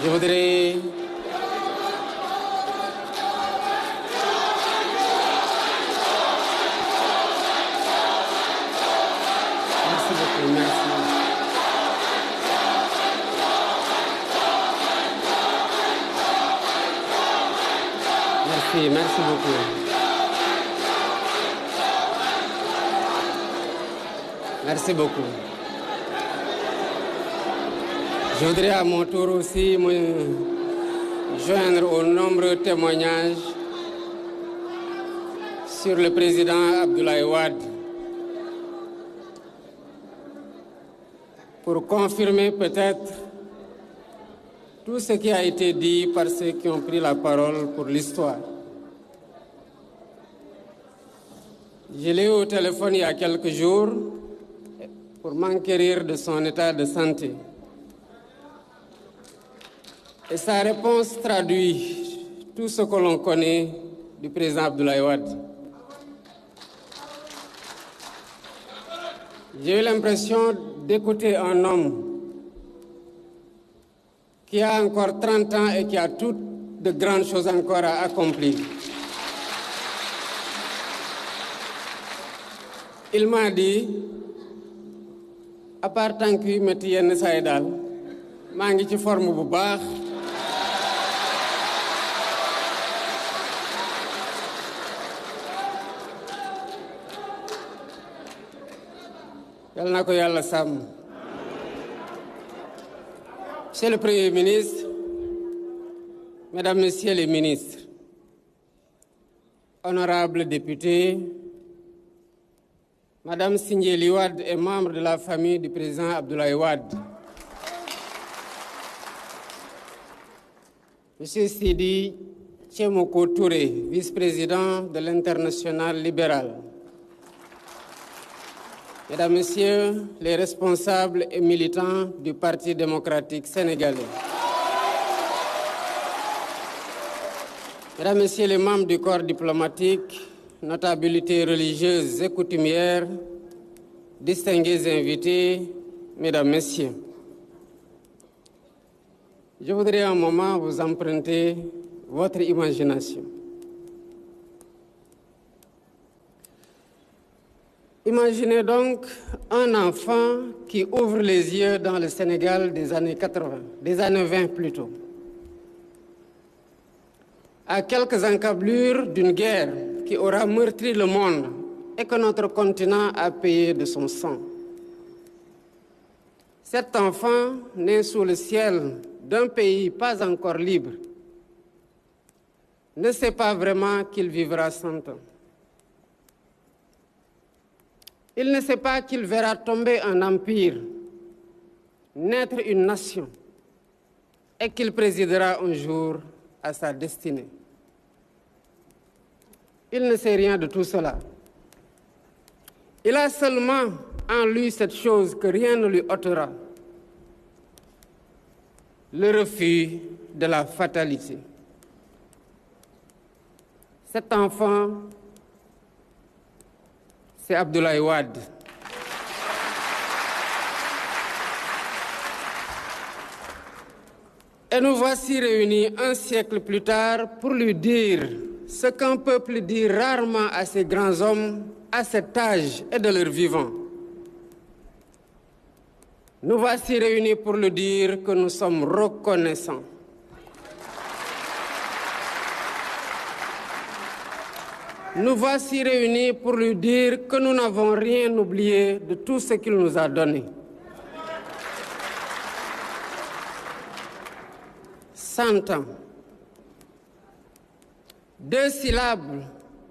Je voudrais Merci beaucoup, merci. Merci beaucoup. Merci beaucoup. Je voudrais à mon tour aussi me joindre aux nombreux témoignages sur le président Abdoulaye Wade pour confirmer peut-être tout ce qui a été dit par ceux qui ont pris la parole pour l'histoire. Je l'ai eu au téléphone il y a quelques jours pour m'enquérir de son état de santé. Et sa réponse traduit tout ce que l'on connaît du président Abdoulaye Wade. J'ai eu l'impression d'écouter un homme qui a encore 30 ans et qui a toutes de grandes choses encore à accomplir. Il m'a dit, à part tant que metti yenn saa yi daal maa ngi ci forme bu baax. Yal na ko Yàlla sàmm. Monsieur le Premier ministre, Mesdames, Messieurs les ministres, honorables députés, Madame Sindiély Wade est membre de la famille du président Abdoulaye Wade. Monsieur Sidi Tchemoko Touré, vice-président de l'Internationale libérale. Mesdames, Messieurs les responsables et militants du Parti démocratique sénégalais. Mesdames, Messieurs les membres du corps diplomatique, notabilités religieuses et coutumières, distingués invités, Mesdames, Messieurs. Je voudrais un moment vous emprunter votre imagination. Imaginez donc un enfant qui ouvre les yeux dans le Sénégal des années 80, des années 20 plutôt, à quelques encablures d'une guerre qui aura meurtri le monde et que notre continent a payé de son sang. Cet enfant, né sous le ciel d'un pays pas encore libre, ne sait pas vraiment qu'il vivra 100 ans. Il ne sait pas qu'il verra tomber un empire, naître une nation, et qu'il présidera un jour à sa destinée. Il ne sait rien de tout cela. Il a seulement en lui cette chose que rien ne lui ôtera: le refus de la fatalité. Cet enfant, c'est Abdoulaye Wade. Et nous voici réunis un siècle plus tard pour lui dire ce qu'un peuple dit rarement à ces grands hommes à cet âge et de leur vivant. Nous voici réunis pour lui dire que nous sommes reconnaissants. Nous voici réunis pour lui dire que nous n'avons rien oublié de tout ce qu'il nous a donné. 100 ans. 2 syllabes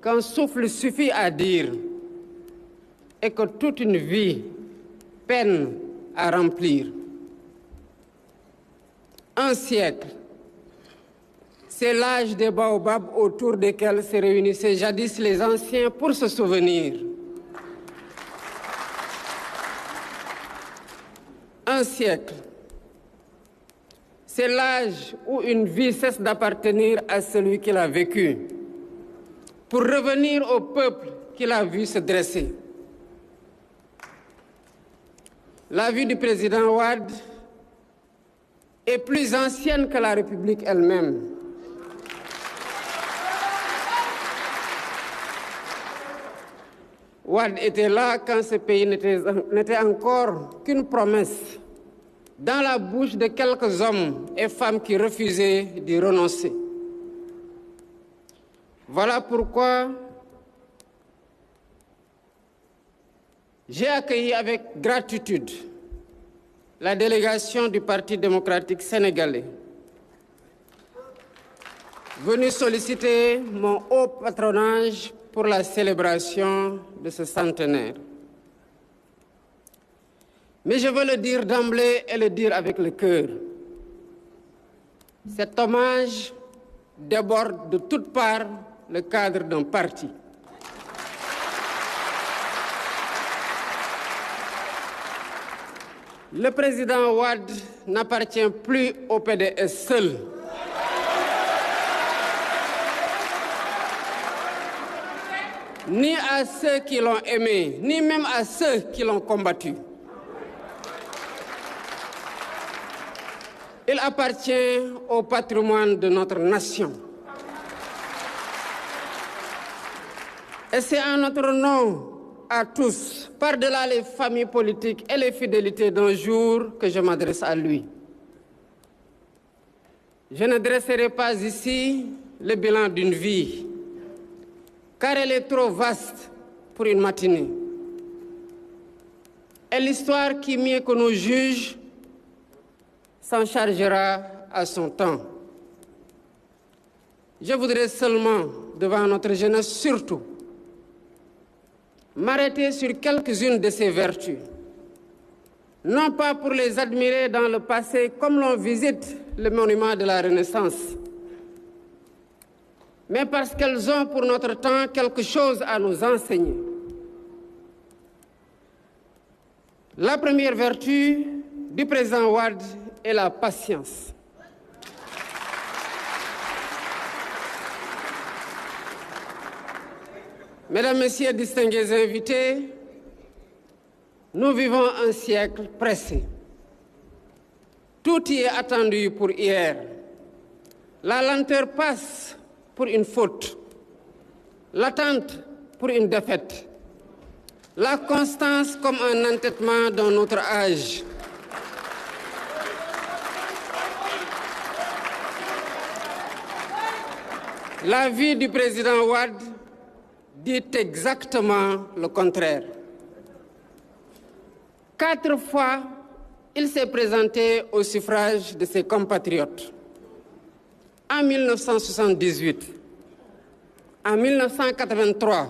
qu'un souffle suffit à dire et que toute une vie peine à remplir. 1 siècle. C'est l'âge des baobabs autour desquels se réunissaient jadis les anciens pour se souvenir. 1 siècle. C'est l'âge où une vie cesse d'appartenir à celui qui l'a vécu, pour revenir au peuple qui l'a vu se dresser. La vie du président Wade est plus ancienne que la République elle-même. Wade était là quand ce pays n'était encore qu'une promesse dans la bouche de quelques hommes et femmes qui refusaient d'y renoncer. Voilà pourquoi j'ai accueilli avec gratitude la délégation du Parti démocratique sénégalais, venue solliciter mon haut patronage pour la célébration de ce centenaire. Mais je veux le dire d'emblée et le dire avec le cœur. Cet hommage déborde de toutes parts le cadre d'un parti. Le président Wade n'appartient plus au PDS seul. Ni à ceux qui l'ont aimé, ni même à ceux qui l'ont combattu. Il appartient au patrimoine de notre nation. Et c'est en notre nom à tous, par-delà les familles politiques et les fidélités d'un jour, que je m'adresse à lui. Je ne dresserai pas ici le bilan d'une vie, car elle est trop vaste pour une matinée. Et l'histoire qui, mieux que nos juges, s'en chargera à son temps. Je voudrais seulement, devant notre jeunesse surtout, m'arrêter sur quelques-unes de ses vertus, non pas pour les admirer dans le passé comme l'on visite le monument de la Renaissance, mais parce qu'elles ont pour notre temps quelque chose à nous enseigner. La première vertu du président Wade est la patience. Mesdames, Messieurs, distingués invités, nous vivons un siècle pressé. Tout y est attendu pour hier. La lenteur passe pour une faute, l'attente pour une défaite, la constance comme un entêtement dans notre âge. La vie du président Wade dit exactement le contraire. 4 fois, il s'est présenté au suffrage de ses compatriotes. En 1978, en 1983,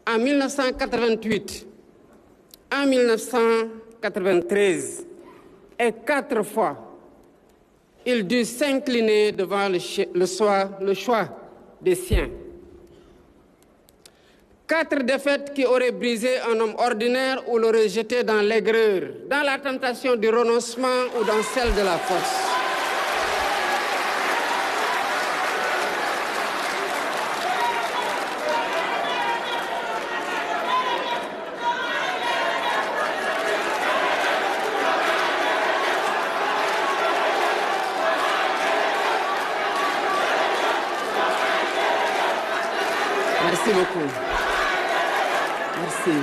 en 1988, en 1993, et 4 fois, il dut s'incliner devant le choix des siens. 4 défaites qui auraient brisé un homme ordinaire ou l'auraient jeté dans l'aigreur, dans la tentation du renoncement ou dans celle de la force. Merci beaucoup. Merci.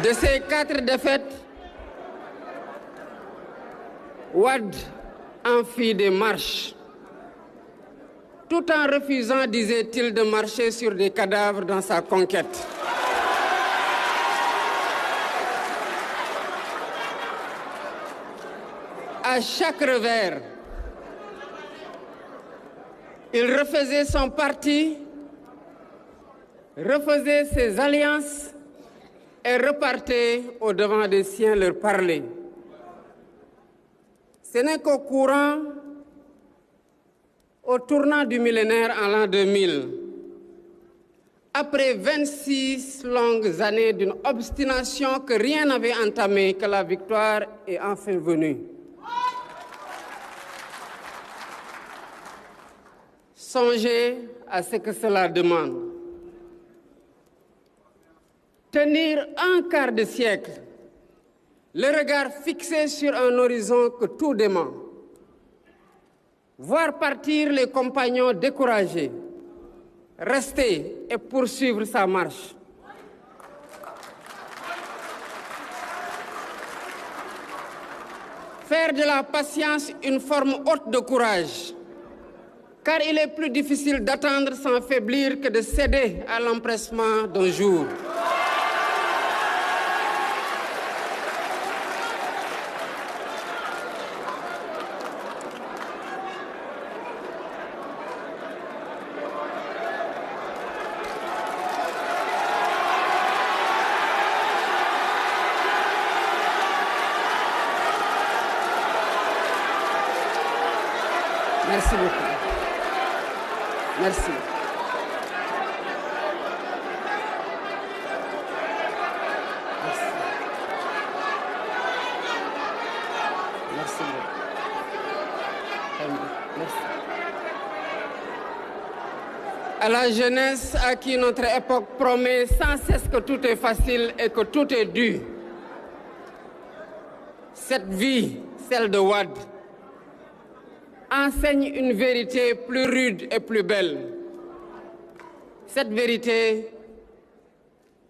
De ces 4 défaites, Wade en fit des marches, tout en refusant, disait-il, de marcher sur des cadavres dans sa conquête. À chaque revers, il refaisait son parti, refaisait ses alliances et repartait au-devant des siens leur parler. Ce n'est qu'au tournant du millénaire en l'an 2000, après 26 longues années d'une obstination que rien n'avait entamée, que la victoire est enfin venue. Songez à ce que cela demande. Tenir un quart de siècle le regard fixé sur un horizon que tout dément, voir partir les compagnons découragés, rester et poursuivre sa marche. Faire de la patience une forme haute de courage, car il est plus difficile d'attendre sans faiblir que de céder à l'empressement d'un jour. Merci beaucoup. Merci. Merci. Merci. À la jeunesse à qui notre époque promet sans cesse que tout est facile et que tout est dû, cette vie, celle de Wade, enseigne une vérité plus rude et plus belle. Cette vérité,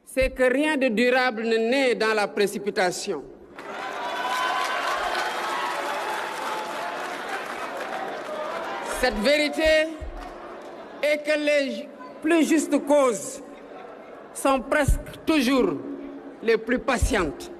c'est que rien de durable ne naît dans la précipitation. Cette vérité est que les plus justes causes sont presque toujours les plus patientes.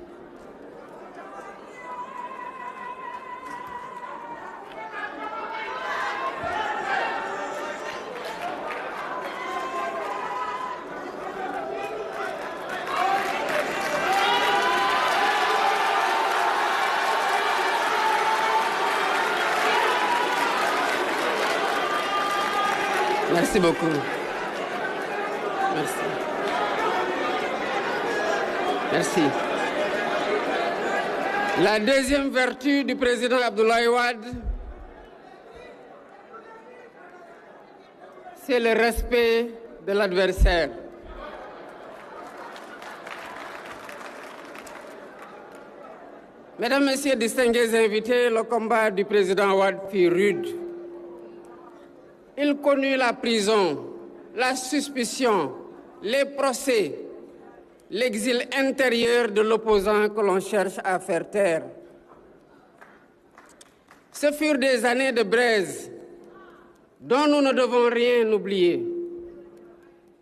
Merci beaucoup. Merci. Merci. La deuxième vertu du président Abdoulaye Wade, c'est le respect de l'adversaire. Mesdames, Messieurs, distingués invités, le combat du président Wade fut rude. Il connut la prison, la suspicion, les procès, l'exil intérieur de l'opposant que l'on cherche à faire taire. Ce furent des années de braise dont nous ne devons rien oublier,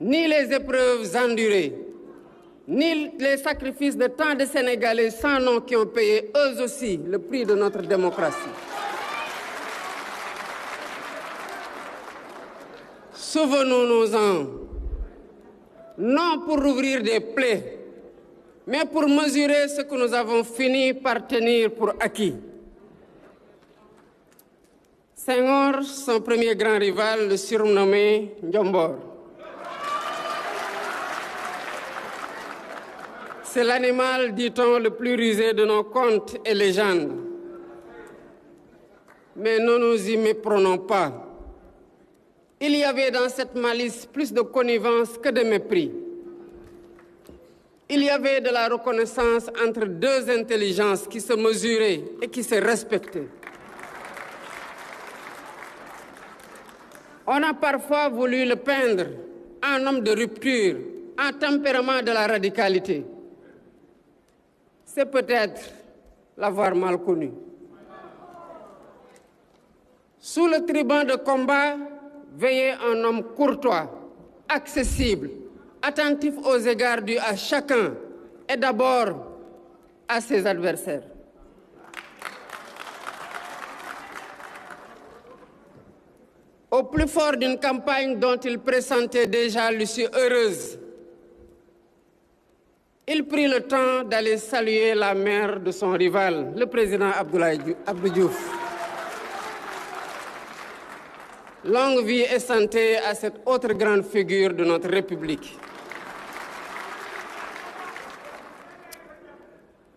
ni les épreuves endurées, ni les sacrifices de tant de Sénégalais sans nom qui ont payé eux aussi le prix de notre démocratie. Souvenons-nous-en, non pour ouvrir des plaies, mais pour mesurer ce que nous avons fini par tenir pour acquis. Senghor, son premier grand rival, le surnommé Ndiombor. C'est l'animal, dit-on, le plus rusé de nos contes et légendes. Mais ne nous y méprenons pas. Il y avait dans cette malice plus de connivence que de mépris. Il y avait de la reconnaissance entre deux intelligences qui se mesuraient et qui se respectaient. On a parfois voulu le peindre en homme de rupture, en tempérament de la radicalité. C'est peut-être l'avoir mal connu. Sous le tribun de combat, veillait un homme courtois, accessible, attentif aux égards dus à chacun et d'abord à ses adversaires. Au plus fort d'une campagne dont il pressentait déjà l'issue heureuse, il prit le temps d'aller saluer la mère de son rival, le président Abdou Diouf. Longue vie et santé à cette autre grande figure de notre République.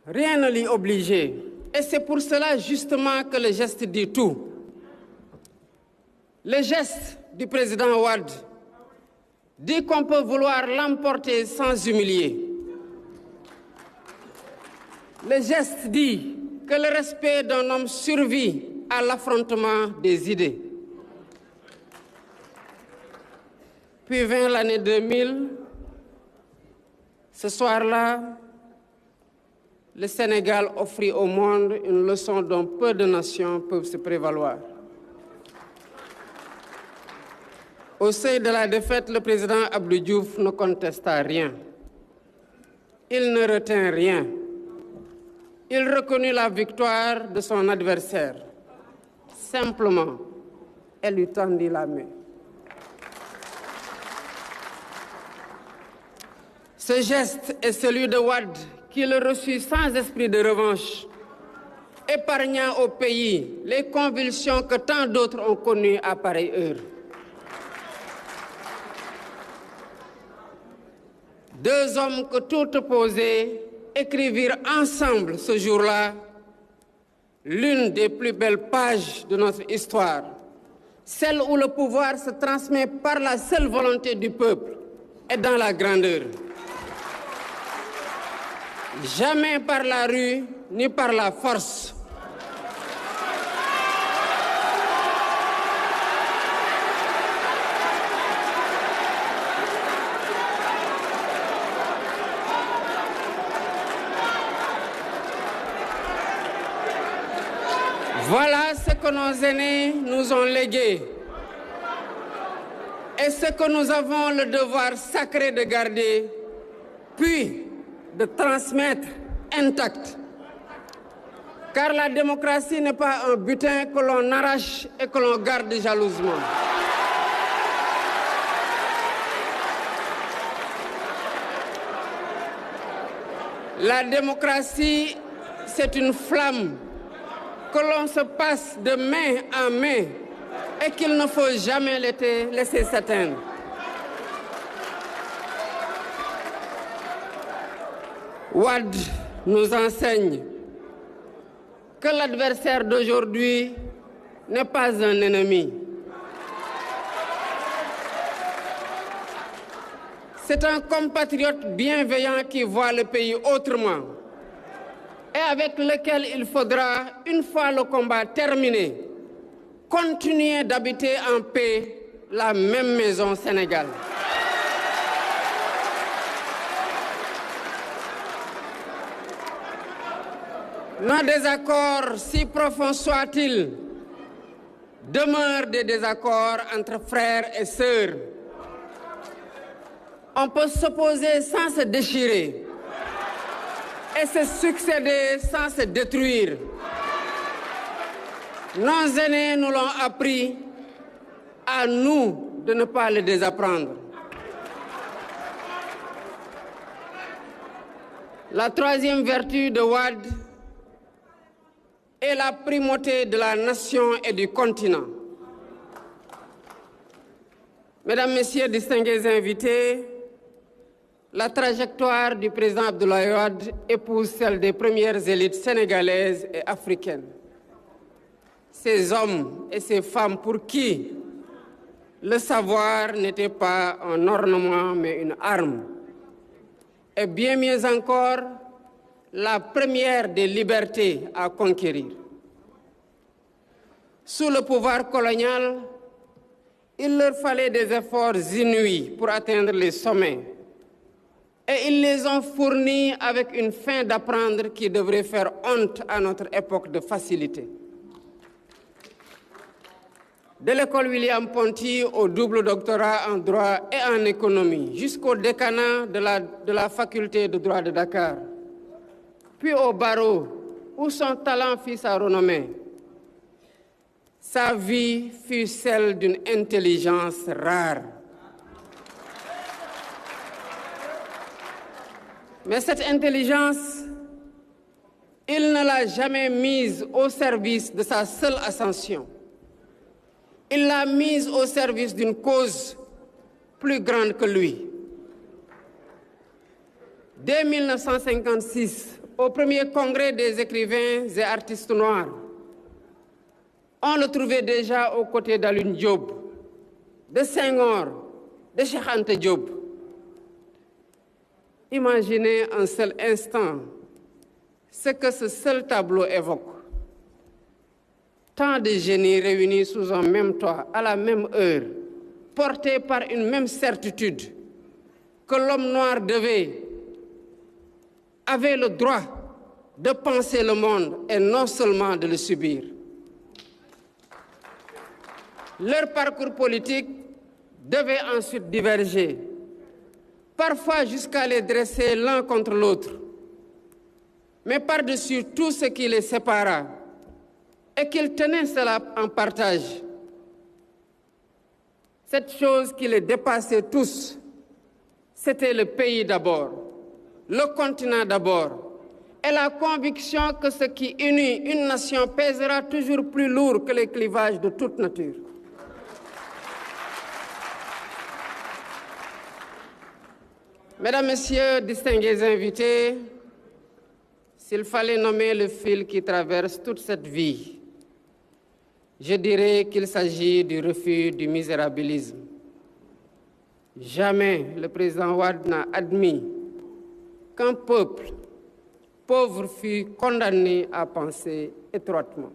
Rien ne l'y obligeait, et c'est pour cela justement que le geste dit tout. Le geste du président Wade dit qu'on peut vouloir l'emporter sans humilier. Le geste dit que le respect d'un homme survit à l'affrontement des idées. Puis vint l'année 2000. Ce soir-là, le Sénégal offrit au monde une leçon dont peu de nations peuvent se prévaloir. Au seuil de la défaite, le président Abdou Diouf ne contesta rien. Il ne retint rien. Il reconnut la victoire de son adversaire. Simplement, elle lui tendit la main. Ce geste est celui de Wade, qui le reçut sans esprit de revanche, épargnant au pays les convulsions que tant d'autres ont connues à pareille heure. Deux hommes que tout opposés écrivirent ensemble ce jour-là l'une des plus belles pages de notre histoire, celle où le pouvoir se transmet par la seule volonté du peuple et dans la grandeur. Jamais par la rue ni par la force. Voilà ce que nos aînés nous ont légué et ce que nous avons le devoir sacré de garder, puis de transmettre intact. Car la démocratie n'est pas un butin que l'on arrache et que l'on garde jalousement. La démocratie, c'est une flamme que l'on se passe de main en main et qu'il ne faut jamais laisser s'éteindre. Wade nous enseigne que l'adversaire d'aujourd'hui n'est pas un ennemi. C'est un compatriote bienveillant qui voit le pays autrement et avec lequel il faudra, une fois le combat terminé, continuer d'habiter en paix la même maison Sénégal. Nos désaccords, si profonds soient-ils, demeurent des désaccords entre frères et sœurs. On peut s'opposer sans se déchirer et se succéder sans se détruire. Nos aînés nous l'ont appris, à nous de ne pas le désapprendre. La troisième vertu de Wade est la primauté de la nation et du continent. Mesdames, Messieurs, distingués invités, la trajectoire du président Abdoulaye Wade épouse celle des premières élites sénégalaises et africaines. Ces hommes et ces femmes pour qui le savoir n'était pas un ornement mais une arme. Et bien mieux encore, la première des libertés à conquérir. Sous le pouvoir colonial, il leur fallait des efforts inouïs pour atteindre les sommets. Et ils les ont fournis avec une faim d'apprendre qui devrait faire honte à notre époque de facilité. De l'école William Ponty au double doctorat en droit et en économie, jusqu'au décanat de la faculté de droit de Dakar, puis au barreau, où son talent fit sa renommée. Sa vie fut celle d'une intelligence rare. Mais cette intelligence, il ne l'a jamais mise au service de sa seule ascension. Il l'a mise au service d'une cause plus grande que lui. Dès 1956, au premier congrès des écrivains et artistes noirs, on le trouvait déjà aux côtés d'Alioune Diop, de Senghor, de Cheikh Anta Diop. Imaginez un seul instant ce que ce seul tableau évoque. Tant de génies réunis sous un même toit, à la même heure, portés par une même certitude, que l'homme noir avait le droit de penser le monde et non seulement de le subir. Leur parcours politique devait ensuite diverger, parfois jusqu'à les dresser l'un contre l'autre. Mais par-dessus tout ce qui les sépara, et qu'ils tenaient cela en partage, cette chose qui les dépassait tous, c'était le pays d'abord, le continent d'abord, et la conviction que ce qui unit une nation pèsera toujours plus lourd que les clivages de toute nature. Mesdames, Messieurs, distingués invités, s'il fallait nommer le fil qui traverse toute cette vie, je dirais qu'il s'agit du refus du misérabilisme. Jamais le président Wade n'a admis qu'un peuple pauvre fût condamné à penser étroitement.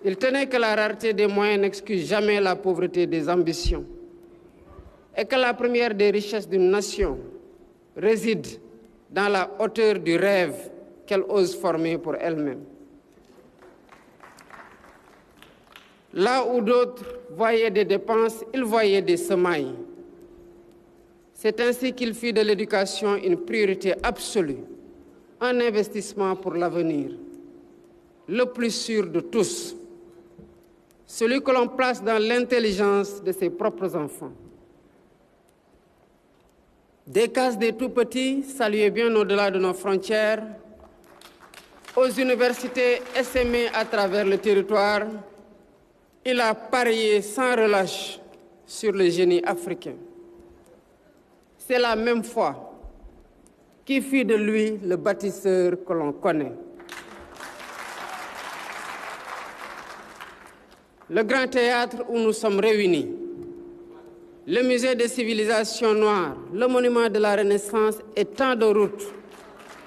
Il tenait que la rareté des moyens n'excuse jamais la pauvreté des ambitions et que la première des richesses d'une nation réside dans la hauteur du rêve qu'elle ose former pour elle-même. Là où d'autres voyaient des dépenses, il voyait des semailles. C'est ainsi qu'il fit de l'éducation une priorité absolue, un investissement pour l'avenir, le plus sûr de tous, celui que l'on place dans l'intelligence de ses propres enfants. Des cases des tout-petits, salués bien au-delà de nos frontières, aux universités essaimées à travers le territoire, il a parié sans relâche sur le génie africain. C'est la même foi qui fit de lui le bâtisseur que l'on connaît. Le grand théâtre où nous sommes réunis, le musée des civilisations noires, le monument de la Renaissance et tant de routes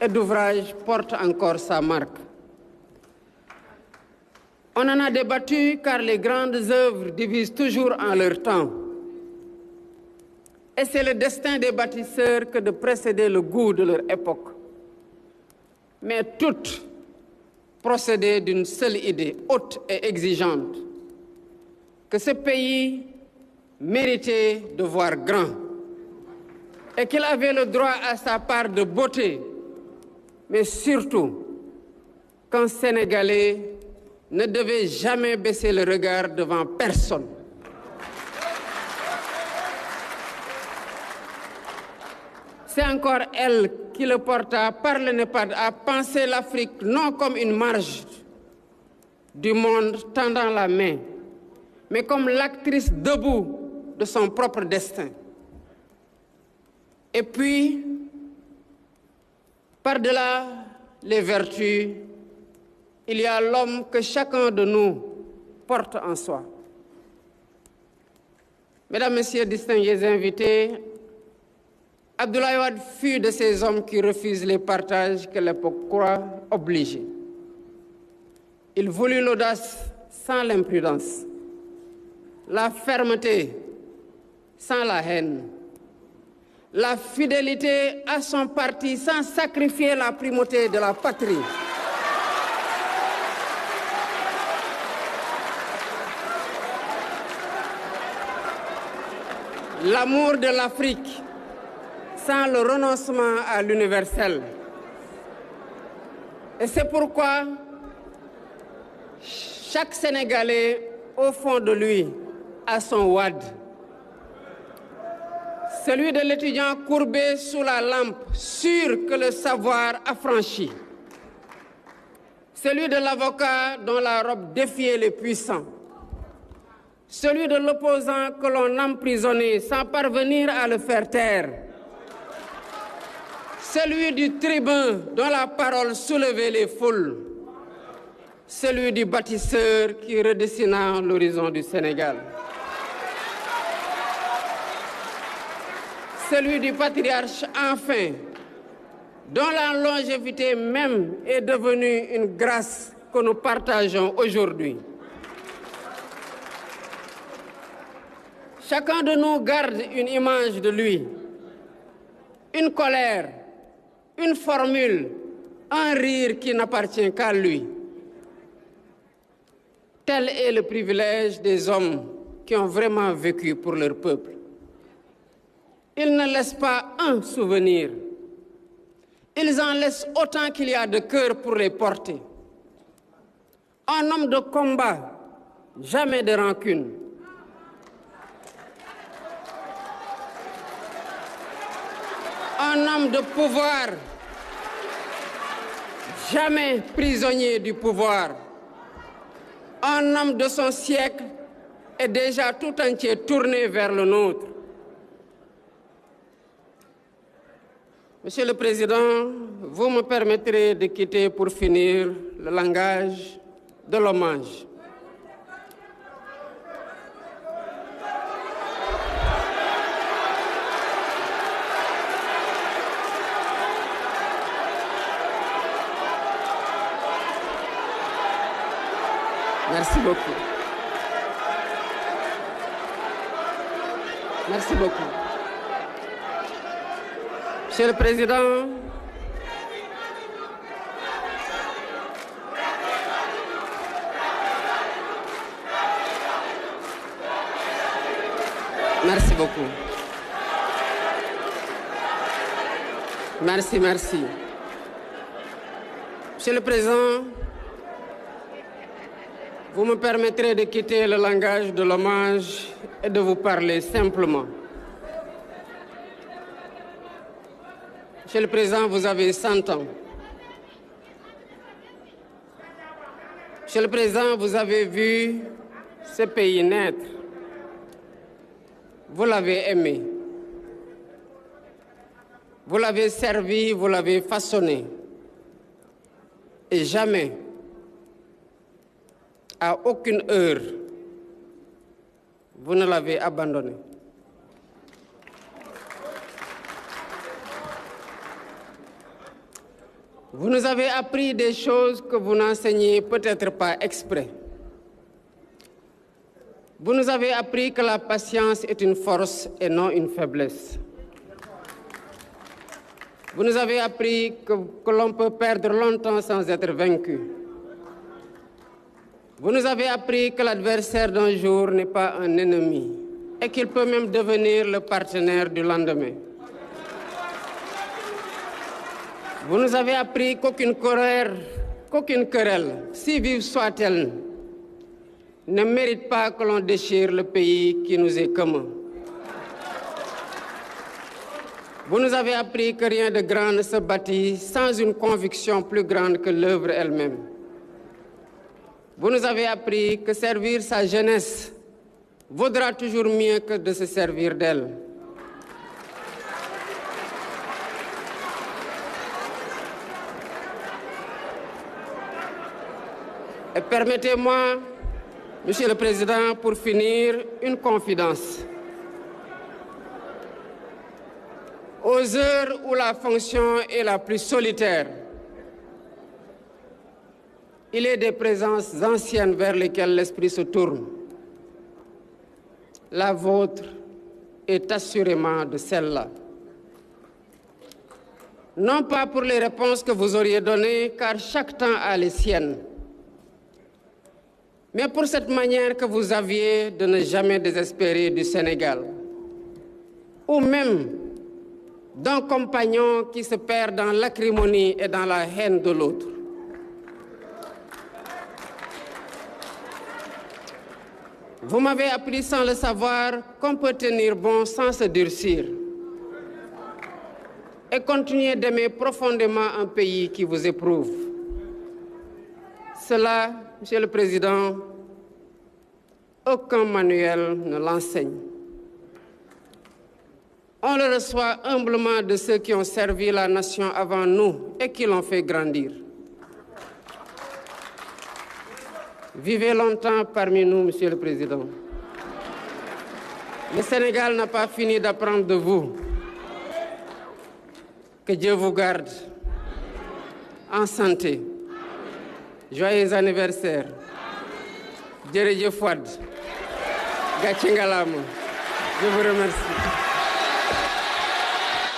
et d'ouvrages portent encore sa marque. On en a débattu car les grandes œuvres divisent toujours en leur temps. Et c'est le destin des bâtisseurs que de précéder le goût de leur époque. Mais toutes procédaient d'une seule idée, haute et exigeante, que ce pays méritait de voir grand et qu'il avait le droit à sa part de beauté, mais surtout qu'un Sénégalais ne devait jamais baisser le regard devant personne. C'est encore elle qui le porta par le NEPAD à penser l'Afrique non comme une marge du monde tendant la main, mais comme l'actrice debout de son propre destin. Et puis, par-delà les vertus, il y a l'homme que chacun de nous porte en soi. Mesdames, Messieurs, distingués invités, Abdoulaye Wade fut de ces hommes qui refusent les partages que l'époque croit obligés. Il voulut l'audace sans l'imprudence, la fermeté sans la haine, la fidélité à son parti sans sacrifier la primauté de la patrie. L'amour de l'Afrique sans le renoncement à l'universel. Et c'est pourquoi chaque Sénégalais, au fond de lui, a son Wade. Celui de l'étudiant courbé sous la lampe, sûr que le savoir affranchit. Celui de l'avocat dont la robe défiait les puissants. Celui de l'opposant que l'on emprisonnait sans parvenir à le faire taire. Celui du tribun dont la parole soulevait les foules. Celui du bâtisseur qui redessina l'horizon du Sénégal. Celui du patriarche enfin, dont la longévité même est devenue une grâce que nous partageons aujourd'hui. Chacun de nous garde une image de lui, une colère, une formule, un rire qui n'appartient qu'à lui. Tel est le privilège des hommes qui ont vraiment vécu pour leur peuple. Ils ne laissent pas un souvenir. Ils en laissent autant qu'il y a de cœur pour les porter. Un homme de combat, jamais de rancune. Un homme de pouvoir, jamais prisonnier du pouvoir. Un homme de son siècle est déjà tout entier tourné vers le nôtre. Monsieur le Président, vous me permettrez de quitter pour finir le langage de l'hommage. Merci beaucoup. Merci beaucoup. Monsieur le Président, merci beaucoup. Merci. Monsieur le Président, vous me permettrez de quitter le langage de l'hommage et de vous parler simplement. Monsieur le Président, vous avez 100 ans. Monsieur le Président, vous avez vu ce pays naître. Vous l'avez aimé. Vous l'avez servi, vous l'avez façonné. Et jamais, à aucune heure, vous ne l'avez abandonné. Vous nous avez appris des choses que vous n'enseignez peut-être pas exprès. Vous nous avez appris que la patience est une force et non une faiblesse. Vous nous avez appris que l'on peut perdre longtemps sans être vaincu. Vous nous avez appris que l'adversaire d'un jour n'est pas un ennemi et qu'il peut même devenir le partenaire du lendemain. Vous nous avez appris qu'aucune querelle, si vive soit-elle, ne mérite pas que l'on déchire le pays qui nous est commun. Vous nous avez appris que rien de grand ne se bâtit sans une conviction plus grande que l'œuvre elle-même. Vous nous avez appris que servir sa jeunesse vaudra toujours mieux que de se servir d'elle. Et permettez-moi, Monsieur le Président, pour finir, une confidence. Aux heures où la fonction est la plus solitaire, il est des présences anciennes vers lesquelles l'esprit se tourne. La vôtre est assurément de celle-là. Non pas pour les réponses que vous auriez données, car chaque temps a les siennes, mais pour cette manière que vous aviez de ne jamais désespérer du Sénégal, ou même d'un compagnon qui se perd dans l'acrimonie et dans la haine de l'autre. Vous m'avez appris sans le savoir qu'on peut tenir bon sans se durcir et continuer d'aimer profondément un pays qui vous éprouve. Cela, Monsieur le Président, aucun manuel ne l'enseigne. On le reçoit humblement de ceux qui ont servi la nation avant nous et qui l'ont fait grandir. Vivez longtemps parmi nous, Monsieur le Président. Le Sénégal n'a pas fini d'apprendre de vous. Que Dieu vous garde. en santé. Joyeux anniversaire. Jërëjëf Wade. Gàcce ngalaama. Je vous remercie.